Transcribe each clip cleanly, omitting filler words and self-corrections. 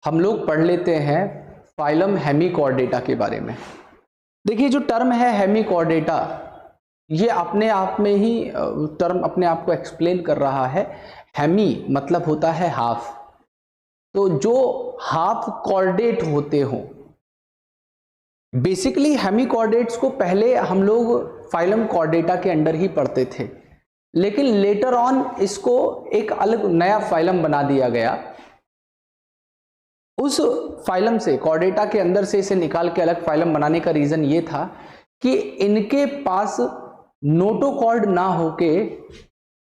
हम लोग पढ़ लेते हैं फाइलम हेमिकॉर्डेटा के बारे में। देखिए जो टर्म है हेमिकॉर्डेटा, ये अपने आप में ही टर्म अपने आप को एक्सप्लेन कर रहा है। हेमी मतलब होता है हाफ, तो जो हाफ कॉर्डेट होते हो, बेसिकली हेमिकॉर्डेट्स को पहले हम लोग फाइलम कॉर्डेटा के अंडर ही पढ़ते थे, लेकिन लेटर ऑन इसको एक अलग नया फाइलम बना दिया गया। उस फाइलम से, कॉर्डेटा के अंदर से इसे निकाल के अलग फाइलम बनाने का रीजन ये था कि इनके पास नोटोकॉर्ड ना होके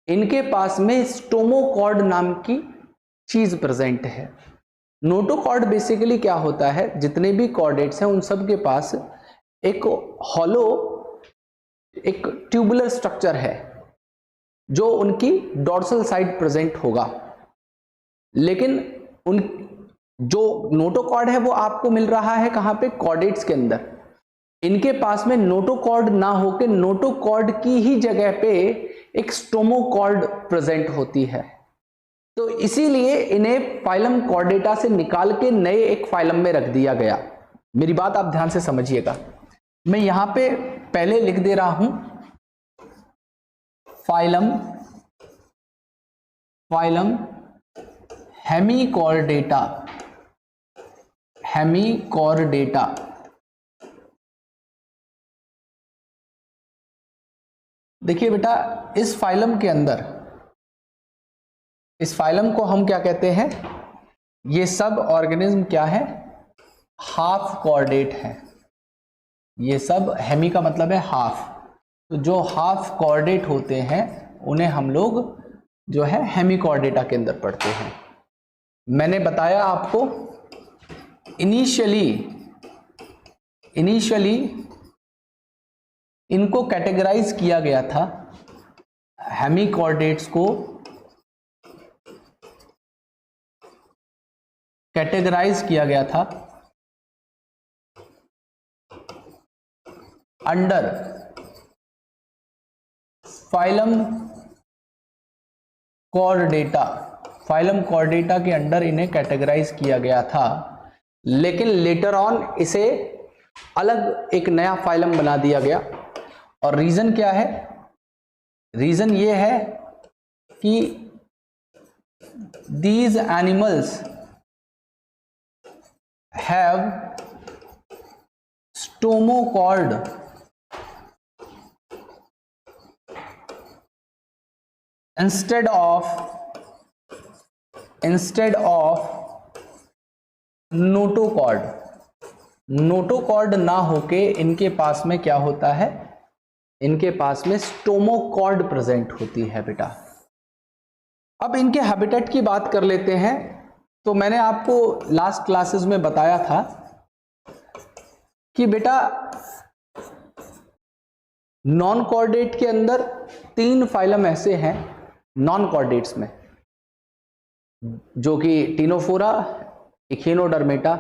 इनके पास में स्टोमोकॉर्ड नाम की चीज प्रेजेंट है। नोटोकॉर्ड बेसिकली क्या होता है, जितने भी कॉर्डेट्स हैं उन सब के पास एक हॉलो, एक ट्यूबुलर स्ट्रक्चर है जो उनकी डॉर्सल साइड प्रेजेंट होगा, लेकिन उन जो नोटोकॉर्ड है वो आपको मिल रहा है कहां पे, कॉर्डेट्स के अंदर। इनके पास में नोटोकॉर्ड ना होके नोटोकॉर्ड की ही जगह पे एक स्टोमोकॉर्ड प्रेजेंट होती है, तो इसीलिए इन्हें फाइलम कॉर्डेटा से निकाल के नए एक फाइलम में रख दिया गया। मेरी बात आप ध्यान से समझिएगा, मैं यहां पे पहले लिख दे रहा हूं फाइलम हेमिकॉर्डेटा। हेमिकॉर्डेटा देखिए बेटा, इस फाइलम के अंदर, इस फाइलम को हम क्या कहते हैं, ये सब ऑर्गेनिज्म क्या है, हाफ कॉर्डेट है। ये सब, हेमी का मतलब है हाफ, तो जो हाफ कॉर्डेट होते हैं उन्हें हम लोग जो है हेमिकॉर्डेटा के अंदर पढ़ते हैं। मैंने बताया आपको इनिशियली इनको कैटेगराइज किया गया था, हेमिकॉर्डेट्स को कैटेगराइज किया गया था under phylum Chordata. Phylum Chordata के अंडर इन्हें कैटेगराइज किया गया था, लेकिन लेटर ऑन इसे अलग एक नया फाइलम बना दिया गया। और रीजन क्या है, रीजन ये है कि these animals have stomochord instead of notochord। Notochord ना होके इनके पास में क्या होता है, इनके पास में स्टोमोकॉर्ड प्रेजेंट होती है बेटा। अब इनके हैबिटेट की बात कर लेते हैं। तो मैंने आपको लास्ट क्लासेस में बताया था कि बेटा नॉन कॉर्डेट के अंदर 3 फाइलम ऐसे हैं नॉन कॉर्डेट्स में, जो कि टिनोफोरा, इचिनोडर्मेटा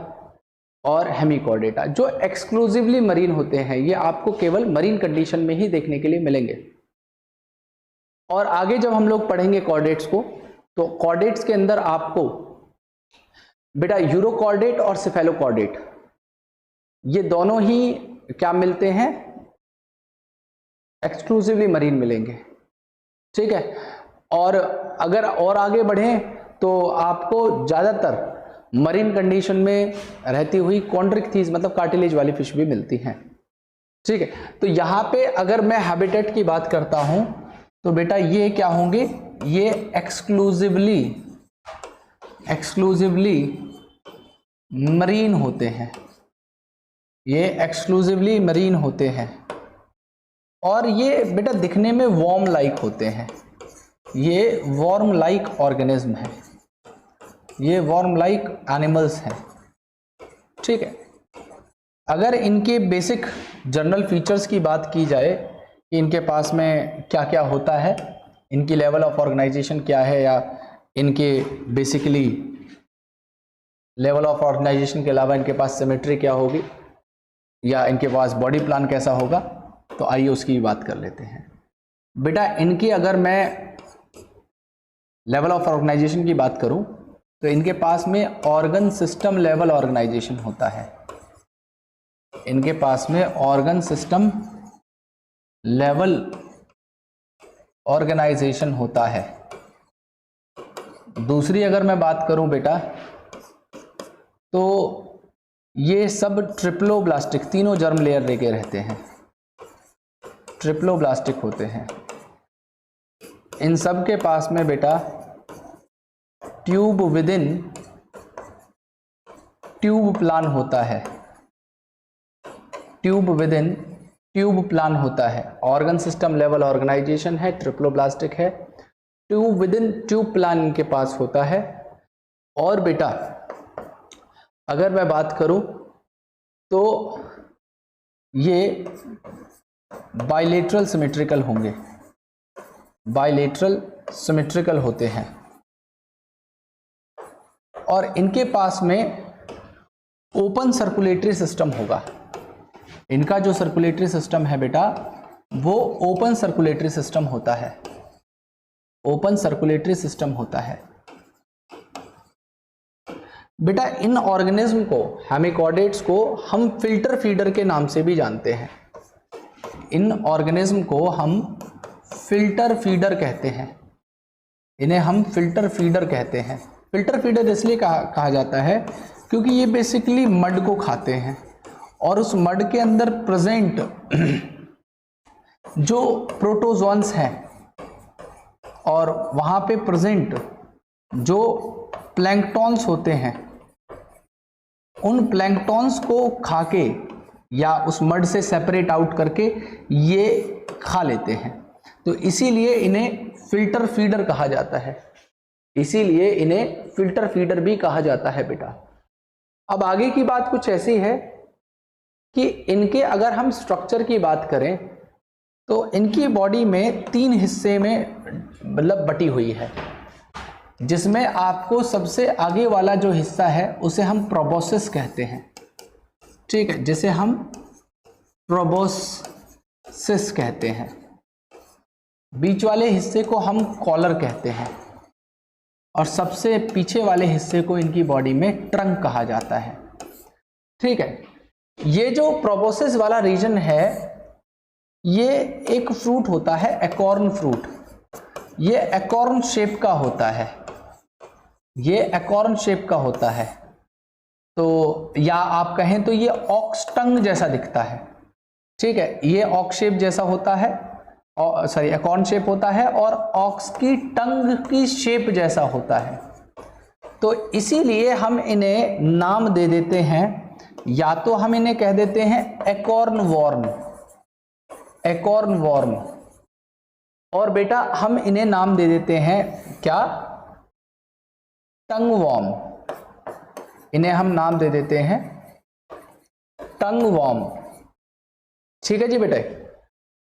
और हेमिकॉर्डेटा, जो एक्सक्लूसिवली मरीन होते हैं। ये आपको केवल मरीन कंडीशन में ही देखने के लिए मिलेंगे। और आगे जब हम लोग पढ़ेंगे कॉर्डेट्स को, तो कॉर्डेट्स के अंदर आपको बेटा यूरोकॉर्डेट और सिफेलोकॉर्डेट, ये दोनों ही क्या मिलते हैं, एक्सक्लूसिवली मरीन मिलेंगे, ठीक है। और अगर और आगे बढ़ें तो आपको ज्यादातर मरीन कंडीशन में रहती हुई कॉन्ड्रिक्थीज मतलब कार्टिलेज वाली फिश भी मिलती हैं, ठीक है। तो यहां पे अगर मैं हैबिटेट की बात करता हूं तो बेटा ये क्या होंगे, ये एक्सक्लूसिवली मरीन होते हैं, ये एक्सक्लूसिवली मरीन होते हैं। और ये बेटा दिखने में वॉर्म लाइक होते हैं, ये वॉर्म लाइक ऑर्गेनिज्म है, ये वॉर्म लाइक एनिमल्स हैं, ठीक है। अगर इनके बेसिक जनरल फीचर्स की बात की जाए कि इनके पास में क्या क्या होता है, इनकी लेवल ऑफ ऑर्गेनाइजेशन क्या है, या इनके बेसिकली लेवल ऑफ ऑर्गेनाइजेशन के अलावा इनके पास सिमेट्री क्या होगी, या इनके पास बॉडी प्लान कैसा होगा, तो आइए उसकी भी बात कर लेते हैं। बेटा इनकी अगर मैं लेवल ऑफ ऑर्गेनाइजेशन की बात करूं तो इनके पास में ऑर्गन सिस्टम लेवल ऑर्गेनाइजेशन होता है, इनके पास में ऑर्गन सिस्टम लेवल ऑर्गेनाइजेशन होता है। दूसरी अगर मैं बात करूं बेटा, तो ये सब ट्रिप्लोब्लास्टिक, तीनों जर्म लेयर लेके रहते हैं, ट्रिप्लोब्लास्टिक होते हैं। इन सब के पास में बेटा tube with in tube plan होता है, tube with in tube plan होता है। ऑर्गन सिस्टम लेवल ऑर्गेनाइजेशन है, ट्रिप्लोब्लास्टिक है, tube with in tube plan इनके पास होता है। और बेटा अगर मैं बात करूं तो ये बाइलेटरल सिमेट्रिकल होंगे, बाइलेटरल सिमेट्रिकल होते हैं। और इनके पास में ओपन सर्कुलेटरी सिस्टम होगा। इनका जो सर्कुलेटरी सिस्टम है बेटा वो ओपन सर्कुलेटरी सिस्टम होता है, ओपन सर्कुलेटरी सिस्टम होता है। बेटा इन ऑर्गेनिज्म को, हेमिकॉर्डेट्स को हम फिल्टर फीडर के नाम से भी जानते हैं। इन ऑर्गेनिज्म को हम फिल्टर फीडर कहते हैं, इन्हें हम फिल्टर फीडर कहते हैं। फिल्टर फीडर इसलिए कहा जाता है क्योंकि ये बेसिकली मड को खाते हैं और उस मड के अंदर प्रेजेंट जो प्रोटोजोन्स हैं और वहाँ पे प्रेजेंट जो प्लैंकटॉन्स होते हैं, उन प्लैंकटॉन्स को खाके या उस मड से सेपरेट आउट करके ये खा लेते हैं। तो इसीलिए इन्हें फिल्टर फीडर कहा जाता है, इसीलिए इन्हें फिल्टर फीडर भी कहा जाता है बेटा। अब आगे की बात कुछ ऐसी है कि इनके अगर हम स्ट्रक्चर की बात करें तो इनकी बॉडी में 3 हिस्से में मतलब बटी हुई है, जिसमें आपको सबसे आगे वाला जो हिस्सा है उसे हम प्रोबोसिस कहते हैं, ठीक है, जिसे हम प्रोबोसिस कहते हैं। बीच वाले हिस्से को हम कॉलर कहते हैं और सबसे पीछे वाले हिस्से को इनकी बॉडी में ट्रंक कहा जाता है, ठीक है। ये जो प्रोबोसिस वाला रीजन है ये एक फ्रूट होता है, एकॉर्न फ्रूट। ये एकॉर्न शेप का होता है, ये एकॉर्न शेप का होता है। तो या आप कहें तो ये ऑक्स टंग जैसा दिखता है, ठीक है। ये ऑक्स शेप जैसा होता है, सॉरी एकॉर्न शेप होता है और ऑक्स की टंग की शेप जैसा होता है। तो इसीलिए हम इन्हें नाम दे देते हैं, या तो हम इन्हें कह देते हैं एकॉर्न वॉर्म, एकॉर्न वॉर्म, और बेटा हम इन्हें नाम दे देते हैं क्या, टंग वॉर्म। इन्हें हम नाम दे देते हैं टंग वॉर्म, ठीक है जी बेटे।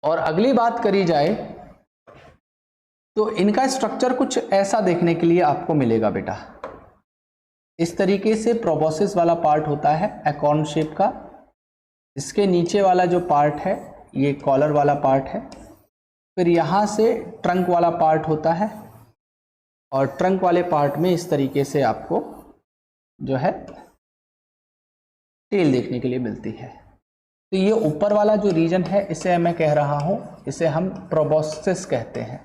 और अगली बात करी जाए तो इनका स्ट्रक्चर कुछ ऐसा देखने के लिए आपको मिलेगा बेटा। इस तरीके से प्रोबोसिस वाला पार्ट होता है एकॉर्न शेप का, इसके नीचे वाला जो पार्ट है ये कॉलर वाला पार्ट है, फिर यहाँ से ट्रंक वाला पार्ट होता है और ट्रंक वाले पार्ट में इस तरीके से आपको जो है टेल देखने के लिए मिलती है। तो ये ऊपर वाला जो रीजन है इसे मैं कह रहा हूँ, इसे हम प्रोबोसिस कहते हैं।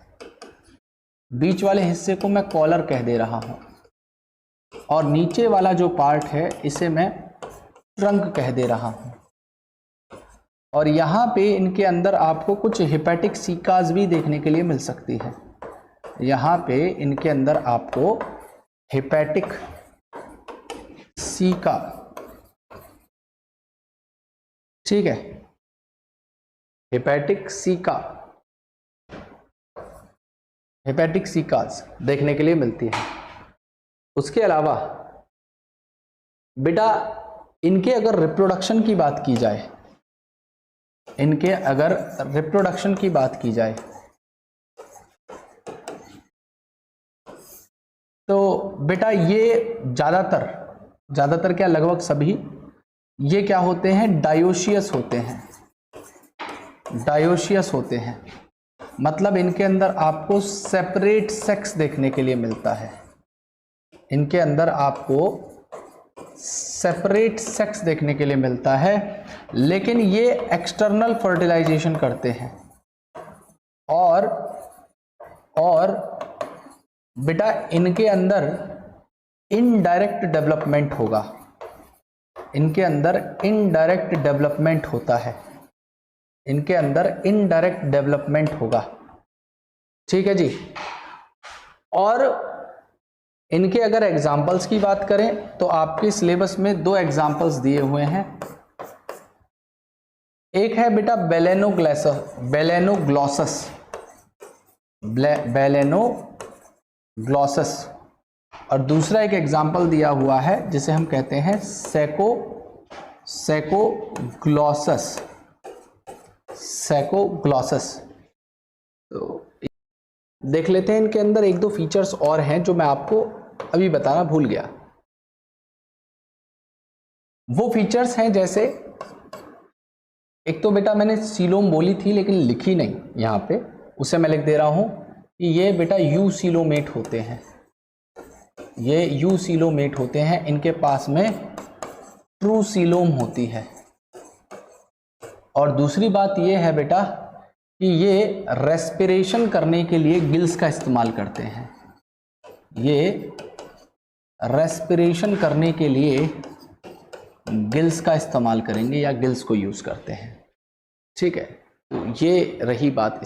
बीच वाले हिस्से को मैं कॉलर कह दे रहा हूँ और नीचे वाला जो पार्ट है इसे मैं ट्रंक कह दे रहा हूँ। और यहाँ पे इनके अंदर आपको कुछ हेपेटिक सीकाज भी देखने के लिए मिल सकती है। यहाँ पे इनके अंदर आपको हेपेटिक सीका, ठीक है, हेपेटिक सीका, हेपेटिक सीकाज देखने के लिए मिलती है। उसके अलावा बेटा इनके अगर रिप्रोडक्शन की बात की जाए, इनके अगर रिप्रोडक्शन की बात की जाए तो बेटा ये ज़्यादातर क्या लगभग सभी ये क्या होते हैं, डायोशियस होते हैं, डायोशियस होते हैं। मतलब इनके अंदर आपको सेपरेट सेक्स देखने के लिए मिलता है, इनके अंदर आपको सेपरेट सेक्स देखने के लिए मिलता है, लेकिन ये एक्सटर्नल फर्टिलाइजेशन करते हैं। और बेटा इनके अंदर इनडायरेक्ट डेवलपमेंट होगा, इनके अंदर इनडायरेक्ट डेवलपमेंट होता है, इनके अंदर इनडायरेक्ट डेवलपमेंट होगा। ठीक है जी। और इनके अगर एग्जाम्पल्स की बात करें तो आपके सिलेबस में 2 एग्जाम्पल्स दिए हुए हैं। एक है बेटा बेलेनोग्लॉसस, और दूसरा एक एग्जाम्पल दिया हुआ है जिसे हम कहते हैं सैकोग्लॉसस। तो देख लेते हैं, इनके अंदर 1-2 फीचर्स और हैं जो मैं आपको अभी बताना भूल गया। वो फीचर्स हैं जैसे, एक तो बेटा मैंने सीलोम बोली थी लेकिन लिखी नहीं यहाँ पे, उसे मैं लिख दे रहा हूँ कि ये बेटा यूसीलोमेट होते हैं, ये यूसीलोमेट होते हैं। इनके पास में ट्रूसीलोम होती है। और दूसरी बात ये है बेटा कि ये रेस्पिरेशन करने के लिए गिल्स का इस्तेमाल करते हैं, ये रेस्पिरेशन करने के लिए गिल्स का इस्तेमाल करेंगे या गिल्स को यूज़ करते हैं। ठीक है, तो ये रही बात।